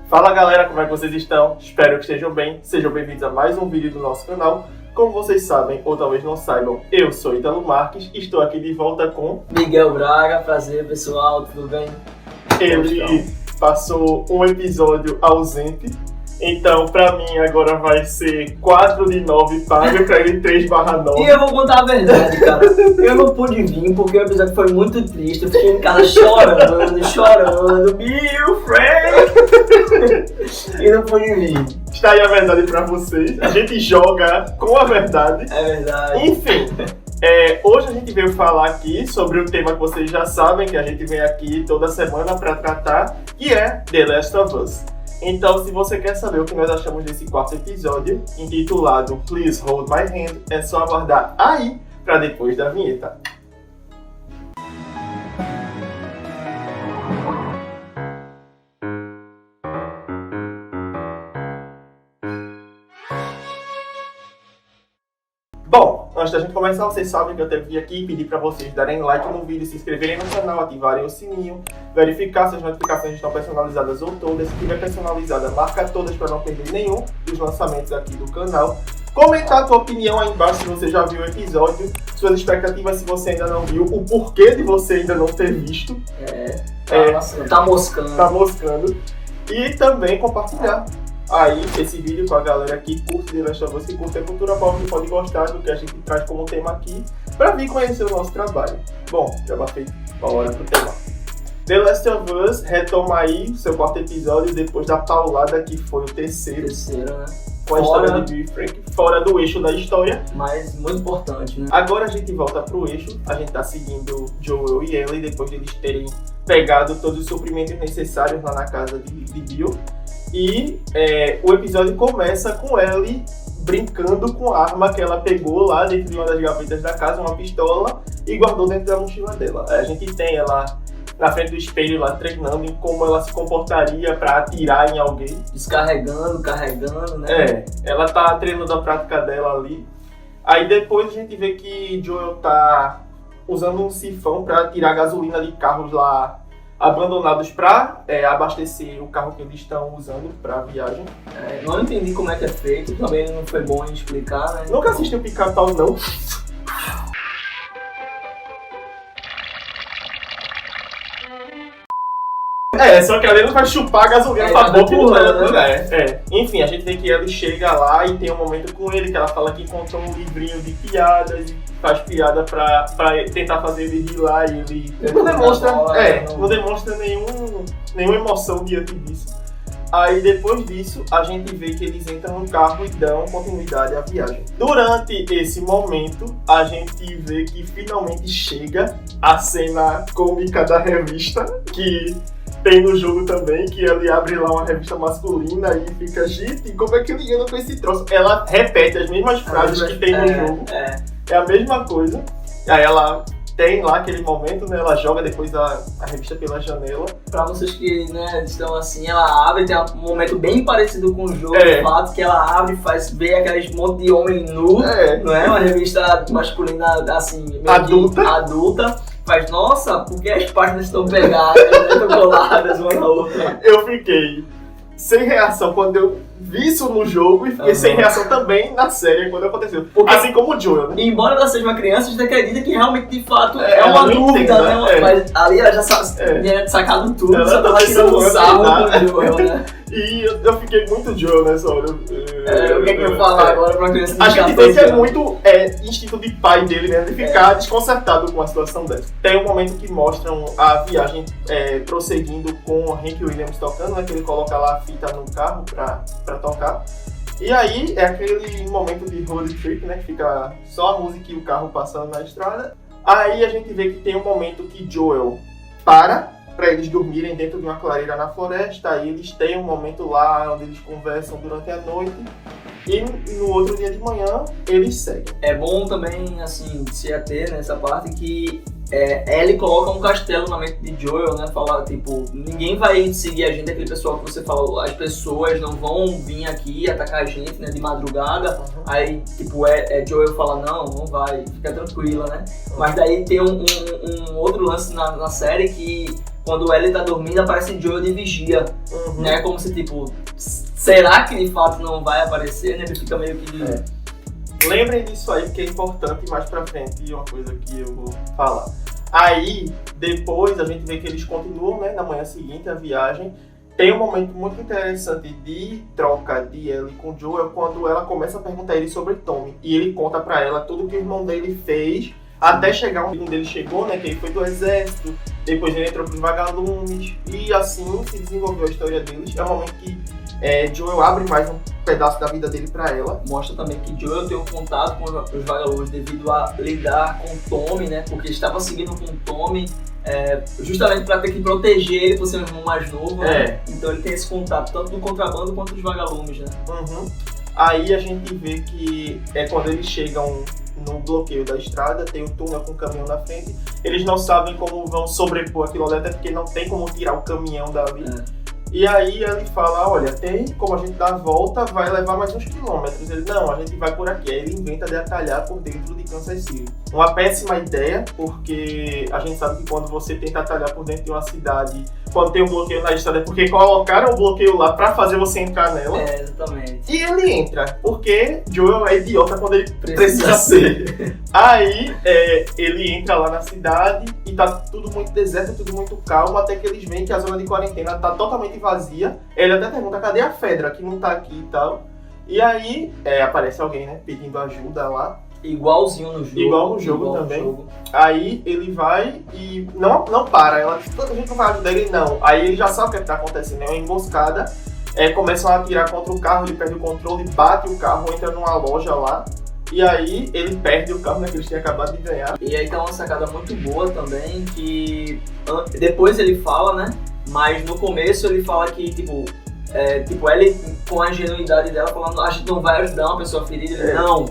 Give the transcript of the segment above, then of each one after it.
Fala galera, como é que vocês estão? Espero que estejam bem. Sejam bem-vindos a mais um vídeo do nosso canal. Como vocês sabem, ou talvez não saibam, eu sou Ítalo Marques e estou aqui de volta com... Miguel Braga, prazer pessoal, tudo bem? Ele passou um episódio ausente, então pra mim agora vai ser 4 de 9 paga, pra ele 3/9. E eu vou contar a verdade, cara. Eu não pude vir porque o episódio foi muito triste. Eu fiquei em casa chorando. Bill, Frank! E não pude vir. Está aí a verdade pra vocês. A gente joga com a verdade. É verdade. Enfim, hoje a gente veio falar aqui sobre um tema que vocês já sabem, que a gente vem aqui toda semana pra tratar, que é The Last of Us. Então, se você quer saber o que nós achamos desse quarto episódio, intitulado Please Hold My Hand, é só aguardar aí pra depois da vinheta. Bom, antes da gente começar, vocês sabem que eu tenho que vir aqui e pedir para vocês darem like no vídeo, se inscreverem no canal, ativarem o sininho, verificar se as notificações estão personalizadas ou todas. Se tiver personalizada, marca todas para não perder nenhum dos lançamentos aqui do canal. Comentar a tua opinião aí embaixo se você já viu o episódio, suas expectativas se você ainda não viu, o porquê de você ainda não ter visto. Tá moscando. Tá moscando. E também compartilhar aí esse vídeo com a galera que curte The Last of Us, que curte a cultura pop, que pode gostar do que a gente traz como tema aqui, pra vir conhecer o nosso trabalho. Bom, já batei a hora pro tema. The Last of Us retoma aí o seu quarto episódio depois da paulada que foi o terceiro, né? Com a história de Bill e Frank, fora do eixo da história. Mas muito importante, né? Agora a gente volta pro eixo, a gente tá seguindo Joel e Ellie depois de eles terem pegado todos os suprimentos necessários lá na casa de Bill. E o episódio começa com Ellie brincando com a arma que ela pegou lá dentro de uma das gavetas da casa, uma pistola, e guardou dentro da mochila dela. A gente tem ela na frente do espelho lá treinando em como ela se comportaria para atirar em alguém. Descarregando, carregando, né? Ela tá treinando a prática dela ali. Aí depois a gente vê que Joel tá usando um sifão para tirar gasolina de carros lá abandonados para abastecer o carro que eles estão usando para viagem. Não entendi como é que é feito, também não foi bom explicar, né? Nunca assistiu Pica-Pau, não? Só que ali não vai chupar a gasolina pra boca e pulando, né? Enfim, a gente vê que ele chega lá e tem um momento com ele que ela fala que encontrou um livrinho de piadas e faz piada pra tentar fazer ele rir lá e ele não demonstra nenhuma emoção diante disso. Aí depois disso, a gente vê que eles entram no carro e dão continuidade à viagem. Durante esse momento, a gente vê que finalmente chega a cena cômica da revista, que tem no jogo também, que ele abre lá uma revista masculina e fica, gente, como é que ele anda com esse troço? Ela repete as mesmas frases que tem no jogo. É a mesma coisa. Aí ela tem lá aquele momento, né? Ela joga depois a revista pela janela. Pra vocês que, né, estão assim, ela abre, tem um momento bem parecido com o jogo, o fato que ela abre e faz ver aqueles monte de homem nu, não é? Uma revista masculina, assim, meio adulta. Mas, nossa, por que as páginas estão pegadas, estão coladas uma na outra? Eu fiquei sem reação quando eu vi isso no jogo e fiquei sem reação também na série quando aconteceu. Porque, assim como o Joel, né? Embora ela seja uma criança, a gente acredita que realmente, de fato, é uma dúvida, né? Mas ali ela já tinha sacado tudo, ela só tava tirando sarro com o Joel, né? E eu fiquei muito Joel nessa hora. O que é que eu falo agora pra criança de 14 anos? A gente tem que é muito instinto de pai dele, né? De ficar desconcertado com uma situação dessa. Tem um momento que mostram a viagem prosseguindo com o Hank Williams tocando, né? Que ele coloca lá a fita no carro pra tocar. E aí é aquele momento de road trip, né? Que fica só a música e o carro passando na estrada. Aí a gente vê que tem um momento que Joel para eles dormirem dentro de uma clareira na floresta. Aí eles têm um momento lá onde eles conversam durante a noite. E no outro dia de manhã eles seguem. É bom também, assim, se ater nessa parte que Ellie coloca um castelo na mente de Joel, né? Fala, tipo, ninguém vai seguir a gente, aquele pessoal que você falou, as pessoas não vão vir aqui atacar a gente, né, de madrugada. Aí, tipo, Joel fala, não vai, fica tranquila, né? Mas daí tem um outro lance na série que quando ele tá dormindo, aparece Joel de vigia, né? Como se, tipo, será que de fato não vai aparecer, né? Ele fica meio que... Lembrem disso aí, porque é importante mais pra frente, e uma coisa que eu vou falar. Aí, depois, a gente vê que eles continuam, né, na manhã seguinte, a viagem. Tem um momento muito interessante de troca de Ellie com Joel, quando ela começa a perguntar a ele sobre Tommy. E ele conta pra ela tudo que o irmão dele fez, até chegar onde ele chegou, né, que ele foi do exército, depois ele entrou pros vagalumes, e assim se desenvolveu a história deles. É um momento que Joel abre mais um pedaço da vida dele pra ela. Mostra também que Joel tem um contato com os vagalumes devido a lidar com Tommy, né, porque estava seguindo com Tommy, justamente para ter que proteger ele por ser um irmão mais novo, né? Então ele tem esse contato tanto do contrabando quanto dos vagalumes, né? Aí a gente vê que quando eles chegam no bloqueio da estrada, tem o túnel com o caminhão na frente, eles não sabem como vão sobrepor aquilo ali, até porque não tem como tirar o caminhão dali. E aí ele fala, olha, tem como a gente dar a volta, vai levar mais uns quilômetros. Ele, não, a gente vai por aqui. Aí ele inventa de atalhar por dentro de Kansas City. Uma péssima ideia, porque a gente sabe que quando você tenta atalhar por dentro de uma cidade, quando tem um bloqueio na estrada, é porque colocaram o bloqueio lá pra fazer você entrar nela. Exatamente. E ele entra, porque Joel é idiota quando ele precisa ser. Aí ele entra lá na cidade e tá tudo muito deserto, tudo muito calmo, até que eles veem que a zona de quarentena tá totalmente vazia. Ele até pergunta, cadê a Fedra, que não tá aqui e tal. E aí aparece alguém, né, pedindo ajuda lá. Igualzinho no jogo. Igual no jogo também. Aí ele vai e não para. Ela diz, toda gente não vai ajudar ele, não. Aí ele já sabe o que está acontecendo, é uma emboscada. Começam a atirar contra o carro, ele perde o controle, bate o carro, entra numa loja lá. E aí ele perde o carro, né, que eles tinham acabado de ganhar. E aí tá uma sacada muito boa também, que depois ele fala, né? Mas no começo ele fala que, tipo, ele com a ingenuidade dela falando, a gente não vai ajudar uma pessoa ferida. Ele, não,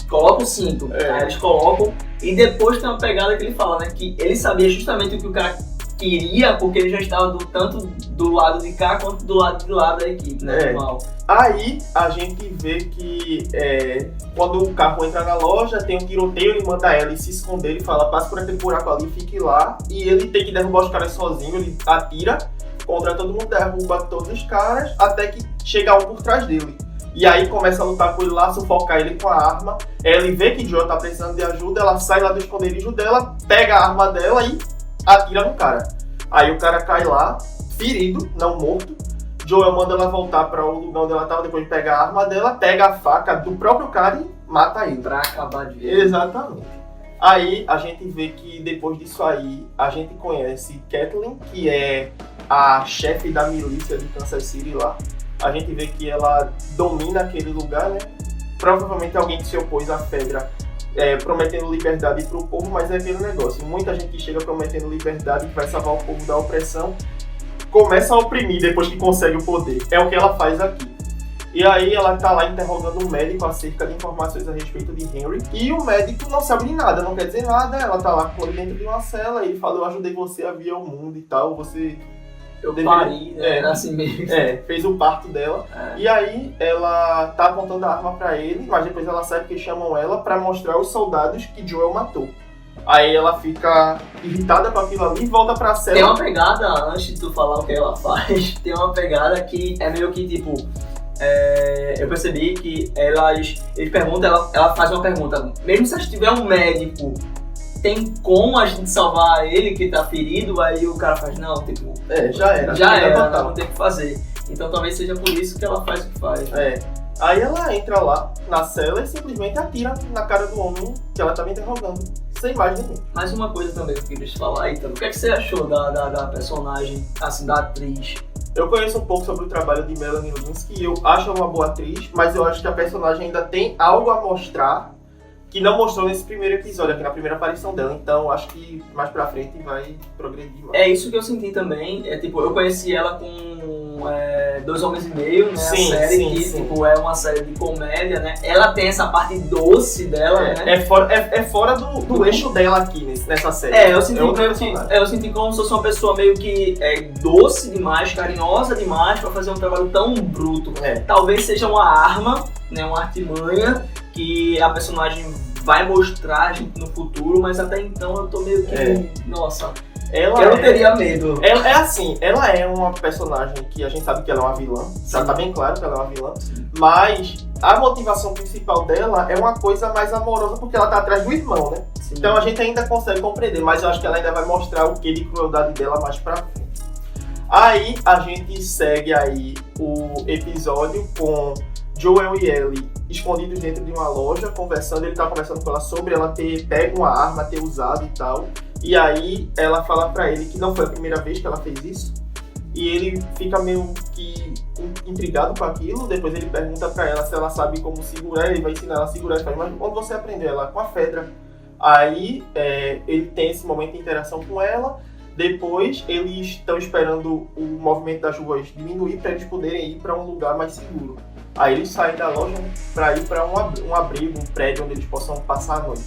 coloca o cinto. Aí eles colocam, e depois tem uma pegada que ele fala, né? Que ele sabia justamente o que o cara queria, porque ele já estava tanto do lado de cá quanto do lado de lá da equipe, né? Aí a gente vê que quando o carro entra na loja, tem um tiroteio, ele manda ela se esconder, ele fala, passe por aquele buraco ali, fique lá. E ele tem que derrubar os caras sozinho, ele atira contra todo mundo, derruba todos os caras, até que chega um por trás dele. E aí começa a lutar com ele lá, sufocar ele com a arma. Ele vê que Joel tá precisando de ajuda, ela sai lá do esconderijo dela, pega a arma dela e atira no cara. Aí o cara cai lá, ferido, não morto. Joel manda ela voltar para o lugar onde ela estava, depois de pegar a arma dela, pega a faca do próprio cara e mata ele. Pra acabar de ver. Exatamente. Aí a gente vê que depois disso aí, a gente conhece Kathleen, que é a chefe da milícia de Kansas City lá. A gente vê que ela domina aquele lugar, né? Provavelmente alguém que se opôs à Fedra, prometendo liberdade pro povo, mas é aquele negócio. Muita gente que chega prometendo liberdade, que vai salvar o povo da opressão, começa a oprimir depois que consegue o poder. É o que ela faz aqui. E aí ela tá lá interrogando o médico acerca de informações a respeito de Henry. E o médico não sabe de nada, não quer dizer nada. Ela tá lá com ele dentro de uma cela e ele fala, eu ajudei você a vir ao mundo e tal, você... Eu pari, né? Assim mesmo. Fez o parto dela. E aí ela tá apontando a arma pra ele, mas depois ela sabe que chamam ela pra mostrar os soldados que Joel matou. Aí ela fica irritada com aquilo ali e volta pra cela. Tem uma pegada, antes de tu falar o que ela faz, tem uma pegada que é meio que tipo... eu percebi que eles perguntam, ela faz uma pergunta, mesmo se a gente tiver um médico, tem como a gente salvar ele que tá ferido? Aí o cara faz, não, tipo... já era, não tem o que fazer. Então talvez seja por isso que ela faz o que faz. Aí ela entra lá na cela e simplesmente atira na cara do homem que ela tava interrogando, sem mais nenhum. Mais uma coisa também que eu queria te falar, então, o que é que você achou da personagem, assim, da atriz? Eu conheço um pouco sobre o trabalho de Melanie Lynskey, eu acho ela uma boa atriz, mas eu acho que a personagem ainda tem algo a mostrar que não mostrou nesse primeiro episódio, aqui na primeira aparição dela. Então acho que mais pra frente vai progredir mais. É isso que eu senti também. Tipo, eu conheci ela com 2 Homens e Meio, né? Sim, a série sim, que sim. Tipo, é uma série de comédia, né? Ela tem essa parte doce dela, né? É fora do eixo dela aqui nessa série. Eu senti como se fosse uma pessoa meio que doce demais, carinhosa demais pra fazer um trabalho tão bruto. Talvez seja uma arma, né? Uma artimanha que a personagem vai mostrar no futuro, mas até então eu tô meio que... Nossa, eu não teria medo. É assim, ela é uma personagem que a gente sabe que ela é uma vilã, já tá bem claro que ela é uma vilã, mas a motivação principal dela é uma coisa mais amorosa porque ela tá atrás do irmão, né? Sim. Então a gente ainda consegue compreender, mas eu acho que ela ainda vai mostrar o que de crueldade dela mais pra frente. Aí a gente segue aí o episódio com Joel e Ellie escondidos dentro de uma loja, conversando. Ele tá conversando com ela sobre ela ter pego uma arma, ter usado e tal. E aí ela fala pra ele que não foi a primeira vez que ela fez isso. E ele fica meio que intrigado com aquilo. Depois ele pergunta pra ela se ela sabe como segurar. Ele vai ensinar ela a segurar. Ele fala, mas onde você aprendeu? Ela, com a Fedra. Aí ele tem esse momento de interação com ela. Depois eles estão esperando o movimento das ruas diminuir para eles poderem ir para um lugar mais seguro. Aí eles saem da loja, né, para ir para um abrigo, um prédio onde eles possam passar a noite.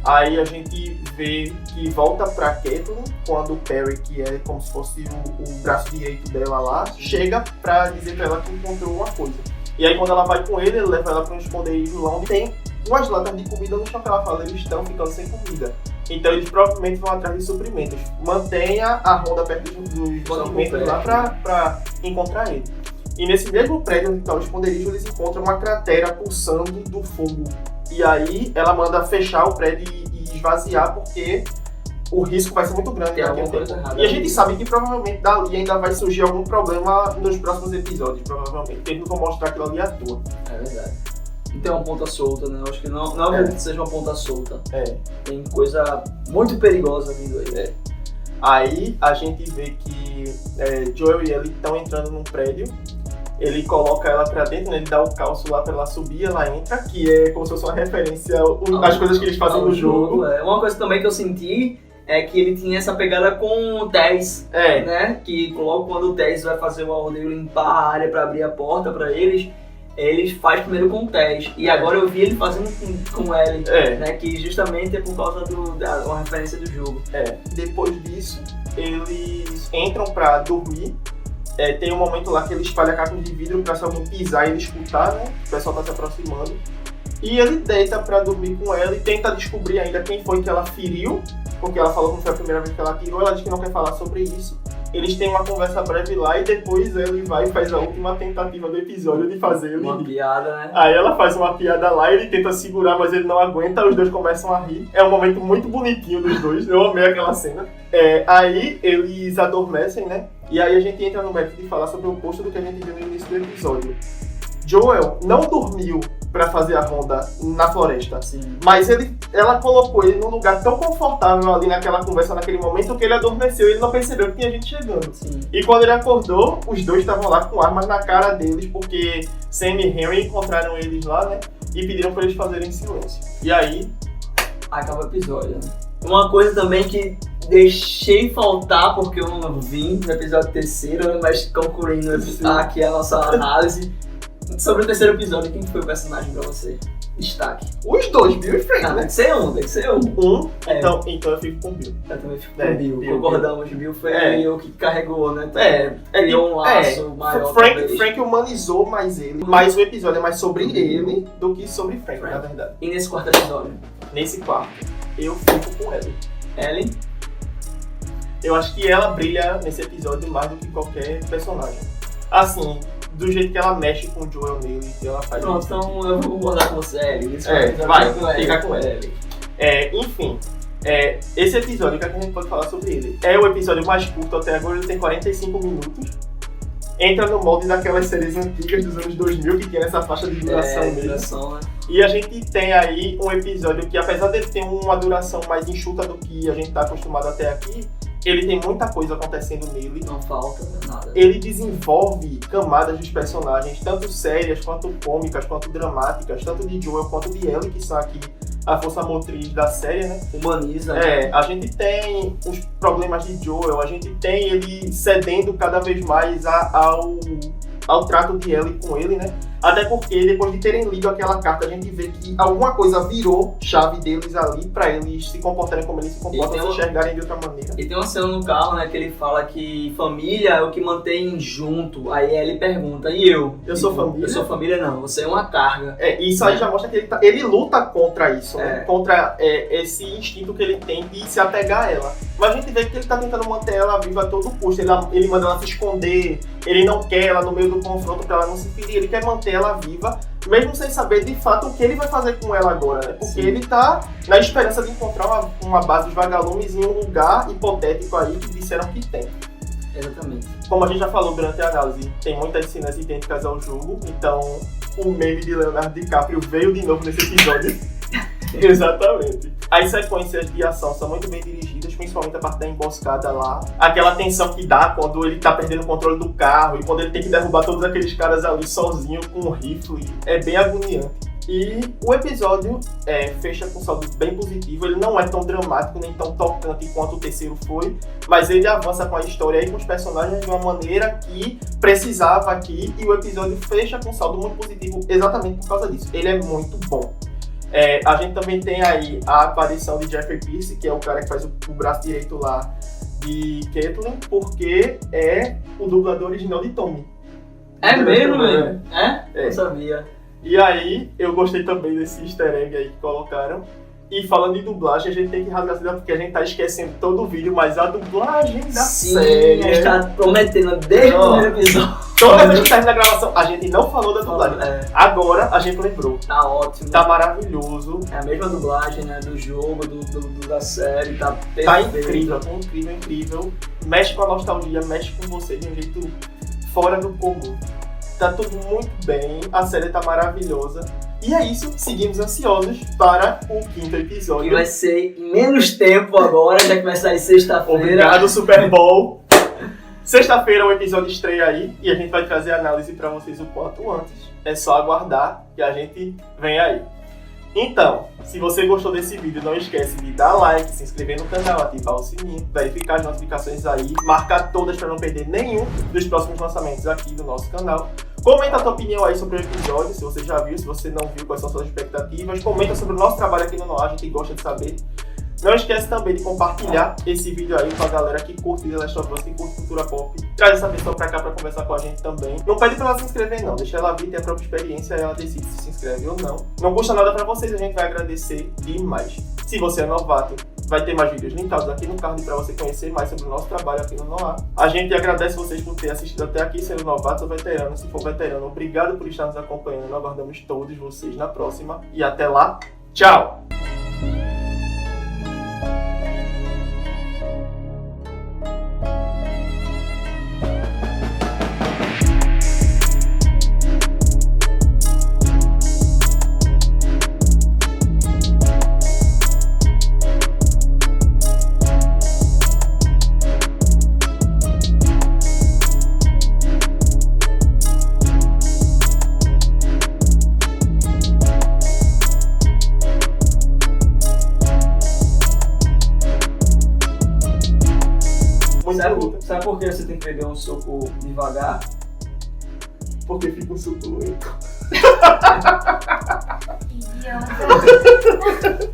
Aí a gente vê que volta para Catelyn quando o Perry, que é como se fosse o braço direito dela lá, chega para dizer para ela que encontrou uma coisa. E aí quando ela vai com ele leva ela para um esconderijo lá onde tem umas latas de comida no chão, que ela fala, eles estão ficando sem comida. Então eles provavelmente vão atrás de suprimentos. Mantenha a ronda perto dos mantimentos lá pra encontrar ele. E nesse mesmo prédio onde está o esconderijo, eles encontram uma cratera pulsando do fogo. E aí ela manda fechar o prédio e esvaziar, porque o risco vai ser muito grande. E a gente sabe que provavelmente dali ainda vai surgir algum problema nos próximos episódios, provavelmente. Eles não vão mostrar aquilo ali à toa. É verdade. E tem uma ponta solta, né? Eu acho que não acredito que seja uma ponta solta. Tem coisa muito perigosa vindo aí. Aí a gente vê que Joel e Ellie estão entrando num prédio. Ele coloca ela pra dentro, né? Ele dá o calço lá pra ela subir, ela entra, que é como se fosse uma referência às coisas que eles fazem no jogo. Uma coisa também que eu senti é que ele tinha essa pegada com o Tess, né? Que logo quando o Tess vai fazer o rodeio, limpar a área pra abrir a porta pra eles faz primeiro com o Tess. E agora eu vi ele fazendo com Ellie, né? Que justamente é por causa da uma referência do jogo. Depois disso, eles entram pra dormir. Tem um momento lá que ele espalha cacos de vidro pra se alguém pisar e ele escutar, né? O pessoal tá se aproximando. E ele deita pra dormir com ela e tenta descobrir ainda quem foi que ela feriu, porque ela falou que não foi a primeira vez que ela atirou, ela diz que não quer falar sobre isso. Eles têm uma conversa breve lá e depois ele vai e faz a última tentativa do episódio de fazer uma piada, né? Aí ela faz uma piada lá, ele tenta segurar, mas ele não aguenta, os dois começam a rir. É um momento muito bonitinho dos dois, eu amei aquela cena. Aí eles adormecem, né? E aí a gente entra no mérito de falar sobre o oposto do que a gente viu no início do episódio. Joel não dormiu pra fazer a ronda na floresta, mas ela colocou ele num lugar tão confortável ali naquela conversa, naquele momento, que ele adormeceu e ele não percebeu que tinha gente chegando. E quando ele acordou, os dois estavam lá com armas na cara deles, porque Sam e Henry encontraram eles lá, né, e pediram pra eles fazerem silêncio. E aí... acaba o episódio, né? Uma coisa também que deixei faltar, porque eu não vim no episódio 3º, mas concluindo aqui a nossa análise. Sobre o 3º episódio, quem foi o personagem pra você? Destaque. Os dois, Bill e Frank, né? Tem que ser um. Então eu fico com Bill. Eu também fico com Bill. Concordamos, Bill foi o que carregou, né? Criou um laço maior. Frank humanizou mais ele, mas o episódio é mais sobre ele do que sobre Frank, na verdade. E nesse 4º episódio? Nesse 4º, eu fico com Ellie. Ellie? Eu acho que ela brilha nesse episódio mais do que qualquer personagem. Assim, do jeito que ela mexe com o Joel nele, que ela faz. Pronto, então eu vou concordar com você, Ellie. Fica com Ellie. Enfim, esse episódio, o que a gente pode falar sobre ele? É o episódio mais curto até agora, ele tem 45 minutos. Entra no molde daquelas séries antigas dos anos 2000, que tem essa faixa de duração mesmo. Né? E a gente tem aí um episódio que, apesar dele ter uma duração mais enxuta do que a gente tá acostumado até aqui, ele tem muita coisa acontecendo nele. Não falta nada. Ele desenvolve camadas dos personagens, tanto sérias, quanto cômicas, quanto dramáticas, tanto de Joel quanto de Ellie, que são aqui a força motriz da série, né? Humaniza. A gente tem os problemas de Joel, a gente tem ele cedendo cada vez mais ao trato de Ellie com ele, né? Até porque depois de terem lido aquela carta, a gente vê que alguma coisa virou chave deles ali pra eles se comportarem como eles se comportam, se enxergarem de outra maneira. E tem uma cena no carro, né, que ele fala que família é o que mantém junto. Aí ele pergunta, e eu? Eu sou família? Eu sou família não, você é uma carga. Isso aí já mostra que ele luta contra isso, né? Contra esse instinto que ele tem de se apegar a ela. Mas a gente vê que ele tá tentando manter ela viva a todo custo. Ele manda ela se esconder, ele não quer ela no meio do confronto pra ela não se ferir, ele quer manter ela viva, mesmo sem saber de fato o que ele vai fazer com ela agora, né? Porque ele tá na esperança de encontrar uma base dos vagalumes em um lugar hipotético aí que disseram que tem. Exatamente. Como a gente já falou durante a análise, tem muitas cenas idênticas ao jogo, então o meme de Leonardo DiCaprio veio de novo nesse episódio. Exatamente. As sequências de ação são muito bem dirigidas, principalmente a parte da emboscada lá. Aquela tensão que dá quando ele tá perdendo o controle do carro e quando ele tem que derrubar todos aqueles caras ali sozinho com um rifle. É bem agoniante. E o episódio fecha com um saldo bem positivo. Ele não é tão dramático nem tão tocante quanto o terceiro foi, mas ele avança com a história e com os personagens de uma maneira que precisava aqui, e o episódio fecha com um saldo muito positivo exatamente por causa disso. Ele é muito bom. A gente também tem aí a aparição de Jeffrey Pierce, que é o cara que faz o braço direito lá de Caitlyn, porque é o dublador original de Tommy. É mesmo, velho? Eu sabia. E aí, eu gostei também desse easter egg aí que colocaram. E falando de dublagem, a gente tem que rasgar cedo porque a gente tá esquecendo todo o vídeo, mas a dublagem da série... Sim, a gente tá prometendo desde o primeiro episódio. Toda vez que termina a gravação, a gente não falou da dublagem. Agora a gente lembrou. Tá ótimo. Tá maravilhoso. É a mesma dublagem, né, do jogo, da série, tá perfeito. Tá incrível, incrível. Mexe com a nostalgia, mexe com você de um jeito fora do comum. Tá tudo muito bem, a série tá maravilhosa. E é isso, seguimos ansiosos para o 5º episódio. Que vai ser em menos tempo agora, já que vai sair sexta-feira. Obrigado, Super Bowl. Sexta-feira o episódio estreia aí e a gente vai trazer análise para vocês o quanto antes. É só aguardar que a gente vem aí. Então, se você gostou desse vídeo, não esquece de dar like, se inscrever no canal, ativar o sininho, verificar as notificações aí, marcar todas para não perder nenhum dos próximos lançamentos aqui do nosso canal. Comenta a tua opinião aí sobre o episódio, se você já viu, se você não viu, quais são suas expectativas. Comenta sobre o nosso trabalho aqui no Noir, a gente gosta de saber. Não esquece também de compartilhar esse vídeo aí com a galera que curte The Last of Us, que curte cultura pop. Traz essa pessoa pra cá pra conversar com a gente também. Não pede pra ela se inscrever não, deixa ela vir, ter a própria experiência e ela decide se se inscreve ou não. Não custa nada pra vocês, a gente vai agradecer demais. Se você é novato, vai ter mais vídeos linkados aqui no card pra você conhecer mais sobre o nosso trabalho aqui no Noir. A gente agradece vocês por ter assistido até aqui, sendo novato ou veterano. Se for veterano, obrigado por estar nos acompanhando. Aguardamos todos vocês na próxima. E até lá, tchau! Sabe por que você tem que beber um suco devagar? Porque fica um suco lento. Idiota.